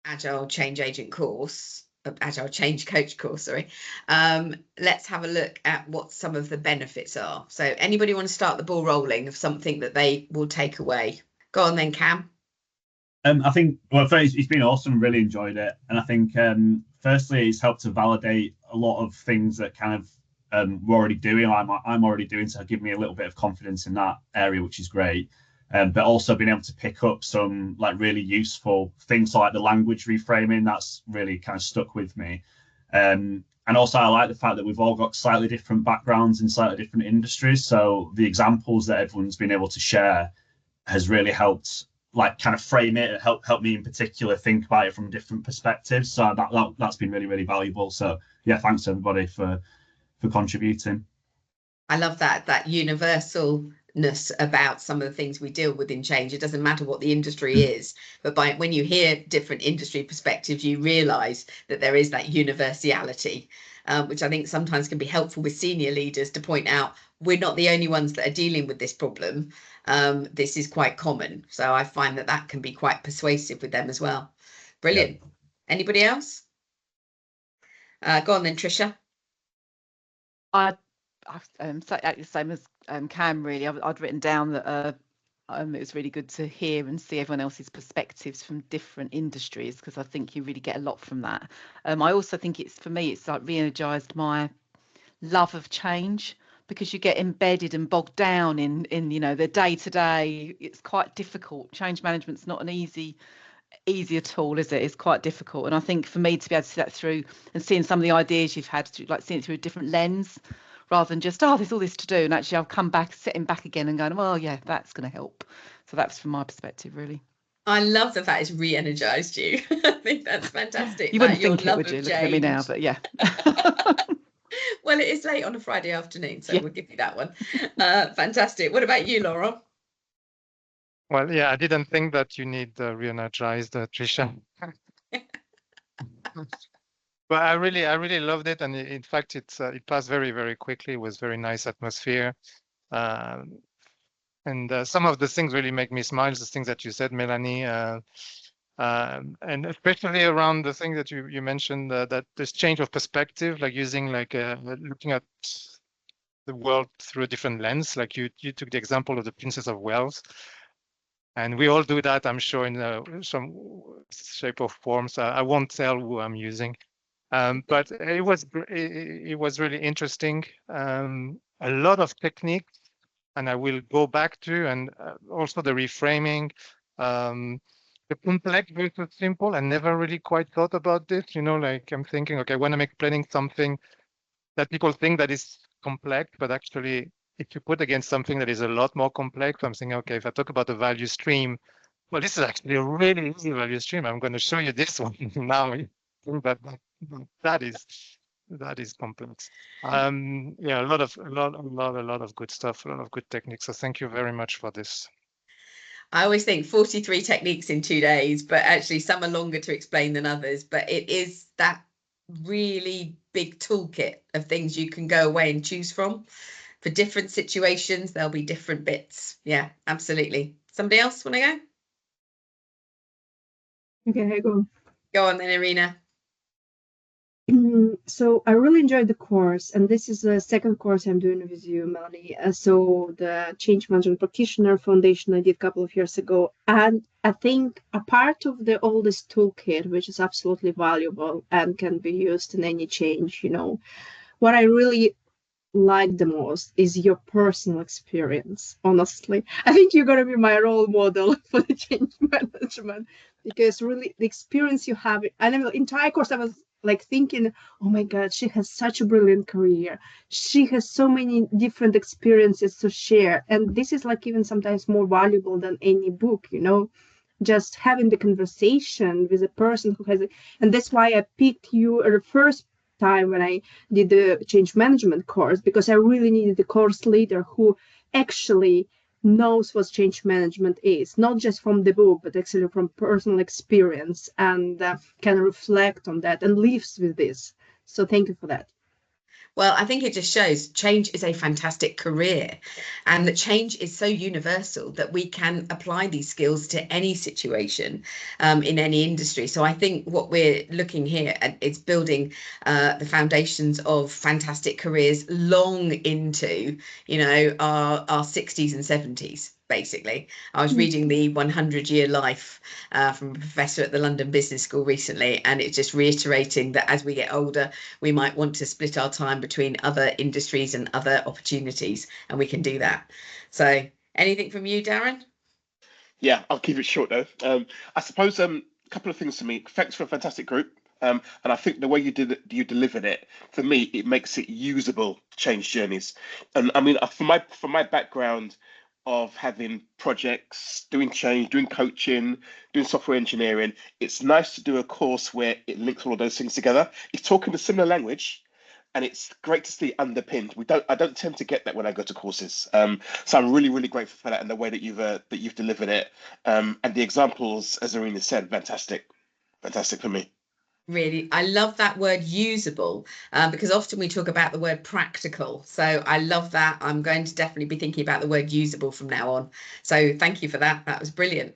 Agile Change Agent course, Agile Change Coach course, sorry, let's have a look at what some of the benefits are. So anybody want to start the ball rolling of something that they will take away? Go on then, Cam. I think, well, first, it's been awesome. Really enjoyed it, and I think, firstly, it's helped to validate a lot of things that kind of we're already doing. I'm already doing, so give me a little bit of confidence in that area, which is great. But also being able to pick up some like really useful things like the language reframing. That's really kind of stuck with me. And also, I like the fact that we've all got slightly different backgrounds in slightly different industries. So the examples that everyone's been able to share has really helped like kind of frame it and help me in particular think about it from different perspectives. So that's been really, really valuable. So yeah, thanks everybody for contributing. I love that universalness about some of the things we deal with in change. It doesn't matter what the industry is, but when you hear different industry perspectives, you realize that there is that universality, which I think sometimes can be helpful with senior leaders to point out we're not the only ones that are dealing with this problem. This is quite common. So I find that can be quite persuasive with them as well. Brilliant. Yeah. Anybody else? Go on then, Tricia. I'd the same as Cam, really. I'd written down that it was really good to hear and see everyone else's perspectives from different industries, because I think you really get a lot from that. I also think it's like re-energized my love of change, because you get embedded and bogged down in the day-to-day. It's quite difficult. Change management's not an easy at all, is it? It's quite difficult. And I think for me to be able to see that through and seeing some of the ideas you've had, like seeing it through a different lens, rather than just, there's all this to do. And actually I've come back, sitting back again and going, well, yeah, that's going to help. So that's from my perspective, really. I love the fact it's re-energized you. I think that's fantastic. You wouldn't think it, would you? Looking at me now, but yeah. Well, it is late on a Friday afternoon, so yeah, we'll give you that one. Fantastic. What about you, Laurent? Well, yeah, I didn't think that you need re-energized, Tricia. But I really loved it, and in fact, it passed very, very quickly. It was very nice atmosphere, and some of the things really make me smile. The things that you said, Melanie, and especially around the thing that you mentioned, that this change of perspective, like using looking at the world through a different lens. Like you took the example of the Princess of Wales. And we all do that, I'm sure, in some shape or form. So I won't tell who I'm using, but it was really interesting. A lot of technique, and I will go back to, and also the reframing, the complex versus simple. I never really quite thought about this. Like I'm thinking, okay, when I'm explaining something that people think that is complex, but actually, if you put against something that is a lot more complex, I'm thinking, okay, if I talk about a value stream, well, this is actually a really easy value stream. I'm going to show you this one now. That is complex. Yeah, a lot of good stuff, a lot of good techniques. So thank you very much for this. I always think 43 techniques in 2 days, but actually some are longer to explain than others. But it is that really big toolkit of things you can go away and choose from. For different situations, there'll be different bits. Yeah, absolutely. Somebody else want to go? Okay, I go. Go on then, Irina. So I really enjoyed the course, and this is the second course I'm doing with you, Melanie. So the Change Management Practitioner Foundation I did a couple of years ago, and I think a part of the oldest toolkit, which is absolutely valuable and can be used in any change, what I really like the most is your personal experience. Honestly, I think you're going to be my role model for the change management, because really the experience you have, and in the entire course I was like thinking, oh my God, she has such a brilliant career. She has so many different experiences to share. And this is like even sometimes more valuable than any book, just having the conversation with a person who has it. And that's why I picked you at the first time when I did the change management course, because I really needed a course leader who actually knows what change management is, not just from the book, but actually from personal experience, and can reflect on that and lives with this. So thank you for that. Well, I think it just shows change is a fantastic career, and that change is so universal that we can apply these skills to any situation in any industry. So I think what we're looking here at is building the foundations of fantastic careers long into, you know, our 60s and 70s. Basically, I was reading the 100-year life from a professor at the London Business School recently, and it's just reiterating that as we get older, we might want to split our time between other industries and other opportunities, and we can do that. So anything from you, Darren? Yeah, I'll keep it short though. I suppose a couple of things to me. Thanks for a fantastic group. And I think the way you delivered it, for me, it makes it usable change journeys. And I mean, from my background of having projects, doing change, doing coaching, doing software engineering, it's nice to do a course where it links all of those things together. It's talking a similar language, and it's great to see underpinned. I don't tend to get that when I go to courses. So I'm really, really grateful for that and the way that you've delivered it. And the examples, as Arena said, fantastic for me. Really, I love that word usable because often we talk about the word practical. So I love that. I'm going to definitely be thinking about the word usable from now on. So thank you for that. That was brilliant.